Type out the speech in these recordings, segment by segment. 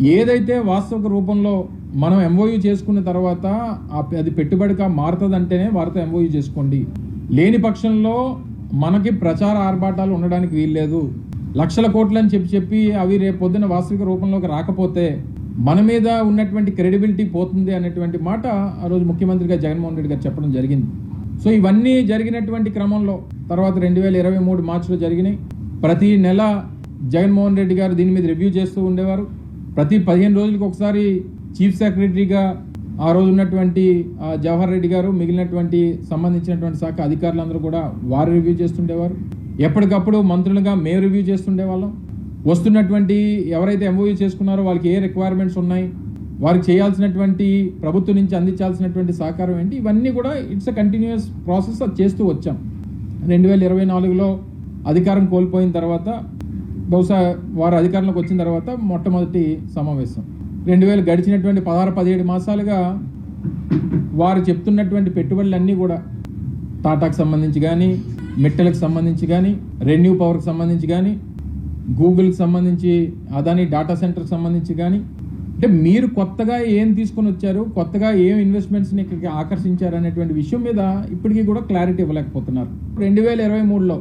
ఏదైతే వాస్తవిక రూపంలో మనం ఎంఓయూ చేసుకున్న తర్వాత అది పెట్టుబడిగా మారుతుందంటేనే వారితో ఎంఓయూ చేసుకోండి. లేని పక్షంలో మనకి ప్రచార ఆర్భాటాలు ఉండడానికి వీల్లేదు. లక్షల కోట్లని చెప్పి అవి రేపు పొద్దున వాస్తవిక రూపంలోకి రాకపోతే మన మీద ఉన్నటువంటి క్రెడిబిలిటీ పోతుంది అనేటువంటి మాట ఆ రోజు ముఖ్యమంత్రిగా జగన్మోహన్ రెడ్డి గారు చెప్పడం జరిగింది. సో ఇవన్నీ జరిగినటువంటి క్రమంలో తర్వాత 2023 మార్చిలో జరిగినాయి. ప్రతి నెల జగన్మోహన్ రెడ్డి గారు దీని మీద రివ్యూ చేస్తూ ఉండేవారు. ప్రతి 15 రోజులకు ఒకసారి చీఫ్ సెక్రటరీగా ఆ రోజు ఉన్నటువంటి జవహర్ రెడ్డి గారు, మిగిలినటువంటి సంబంధించినటువంటి శాఖ అధికారులందరూ కూడా వారు రివ్యూ చేస్తుండేవారు. ఎప్పటికప్పుడు మంత్రులుగా మేము రివ్యూ చేస్తుండేవాళ్ళం. వస్తున్నటువంటి ఎవరైతే ఎంఓయూ చేసుకున్నారో వాళ్ళకి ఏ రిక్వైర్మెంట్స్ ఉన్నాయి, వారికి చేయాల్సినటువంటి ప్రభుత్వం నుంచి అందించాల్సినటువంటి సహకారం ఏంటి, ఇవన్నీ కూడా ఇట్స్ అ కంటిన్యూస్ ప్రాసెస్ అది చేస్తూ వచ్చాం. 2024లో అధికారం కోల్పోయిన తర్వాత బహుశా వారు అధికారంలోకి వచ్చిన తర్వాత మొట్టమొదటి సమావేశం 2000 గడిచినటువంటి 16-17 మాసాలుగా వారు చెప్తున్నటువంటి పెట్టుబడులన్నీ కూడా టాటాకు సంబంధించి కానీ, మిట్టలకు సంబంధించి కానీ, రెన్యూ పవర్కి సంబంధించి కానీ, గూగుల్కి సంబంధించి, అదాని డాటా సెంటర్కి సంబంధించి కానీ, అంటే మీరు కొత్తగా ఏం తీసుకొని వచ్చారు, కొత్తగా ఏం ఇన్వెస్ట్మెంట్స్ని ఇక్కడికి ఆకర్షించారు అనేటువంటి విషయం మీద ఇప్పటికీ కూడా క్లారిటీ ఇవ్వలేకపోతున్నారు. 2023లో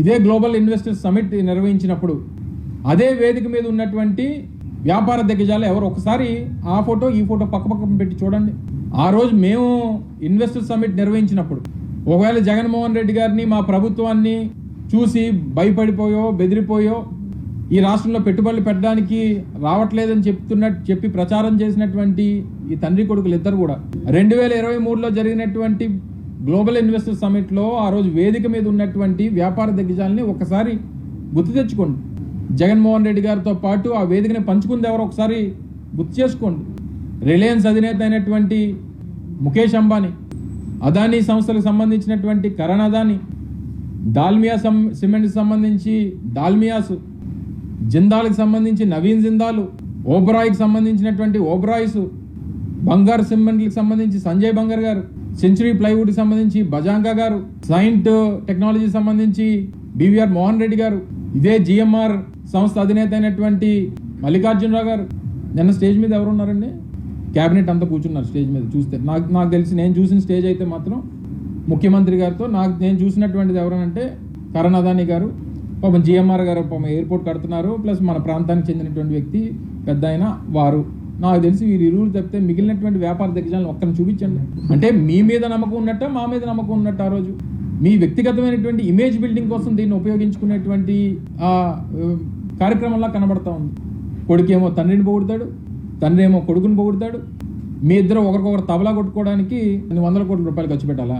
ఇదే గ్లోబల్ ఇన్వెస్టర్స్ సమిట్ నిర్వహించినప్పుడు అదే వేదిక మీద ఉన్నటువంటి వ్యాపార దిగ్గజాలు ఎవరు ఒకసారి ఆ ఫోటో ఈ ఫోటో పక్క పెట్టి చూడండి. ఆ రోజు మేము ఇన్వెస్టర్ సమిట్ నిర్వహించినప్పుడు ఒకవేళ జగన్మోహన్ రెడ్డి గారిని, మా ప్రభుత్వాన్ని చూసి భయపడిపోయో బెదిరిపోయో ఈ రాష్ట్రంలో పెట్టుబడులు పెట్టడానికి రావట్లేదని చెప్పి ప్రచారం చేసినటువంటి ఈ తండ్రి కొడుకులు ఇద్దరు కూడా 2023లో జరిగినటువంటి గ్లోబల్ ఇన్వెస్టర్ సమిట్లో ఆ రోజు వేదిక మీద ఉన్నటువంటి వ్యాపార దిగ్గజాలని ఒకసారి గుర్తు తెచ్చుకోండి. జగన్మోహన్ రెడ్డి గారితో పాటు ఆ వేదికని పంచుకుంది ఎవరో ఒకసారి గుర్తు చేసుకోండి. రిలయన్స్ అధినేత అయినటువంటి ముఖేష్ అంబానీ, అదానీ సంస్థలకు సంబంధించినటువంటి కరణ్ అదానీ, దాల్మియా సిమెంట్కి సంబంధించి దాల్మియాస్, జిందాల్కి సంబంధించి నవీన్ జిందాలు, ఓబ్రాయ్కి సంబంధించినటువంటి ఓబ్రాయ్స్, బంగారు సిమెంట్కి సంబంధించి సంజయ్ బంగార్ గారు, సెంచురీ ప్లైవుడ్కి సంబంధించి బజాంగా గారు, సైంట్ టెక్నాలజీ సంబంధించి బీవీఆర్ మోహన్ రెడ్డి గారు, ఇదే జిఎంఆర్ సంస్థ అధినేత అయినటువంటి మల్లికార్జునరావు గారు. నిన్న స్టేజ్ మీద ఎవరు ఉన్నారండి? క్యాబినెట్ అంతా కూర్చున్నారు స్టేజ్ మీద. చూస్తే నాకు తెలిసి నేను చూసిన స్టేజ్ అయితే మాత్రం ముఖ్యమంత్రి గారితో నేను చూసినటువంటిది ఎవరనంటే కరణ్ అదానీ గారు, పాపం జిఎంఆర్ గారు, పాపం ఎయిర్పోర్ట్ కడుతున్నారు, ప్లస్ మన ప్రాంతానికి చెందినటువంటి వ్యక్తి పెద్ద అయిన వారు. నాకు తెలిసి వీరి ఇరువురు తప్పితే మిగిలినటువంటి వ్యాపార దిగ్గజాలను ఒక్కరిని చూపించండి. అంటే మీ మీద నమ్మకం ఉన్నట్ట, మా మీద నమ్మకం ఉన్నట్టు ఆ రోజు మీ వ్యక్తిగతమైనటువంటి ఇమేజ్ బిల్డింగ్ కోసం దీన్ని ఉపయోగించుకునేటువంటి కార్యక్రమంలా కనబడతా ఉంది. కొడుకేమో తండ్రిని పొగుడతాడు, తండ్రి ఏమో కొడుకుని పొగుడతాడు. మీ ఇద్దరు ఒకరికొకరు తబలా కొట్టుకోవడానికి 100 కోట్ల రూపాయలు ఖర్చు పెట్టాలా?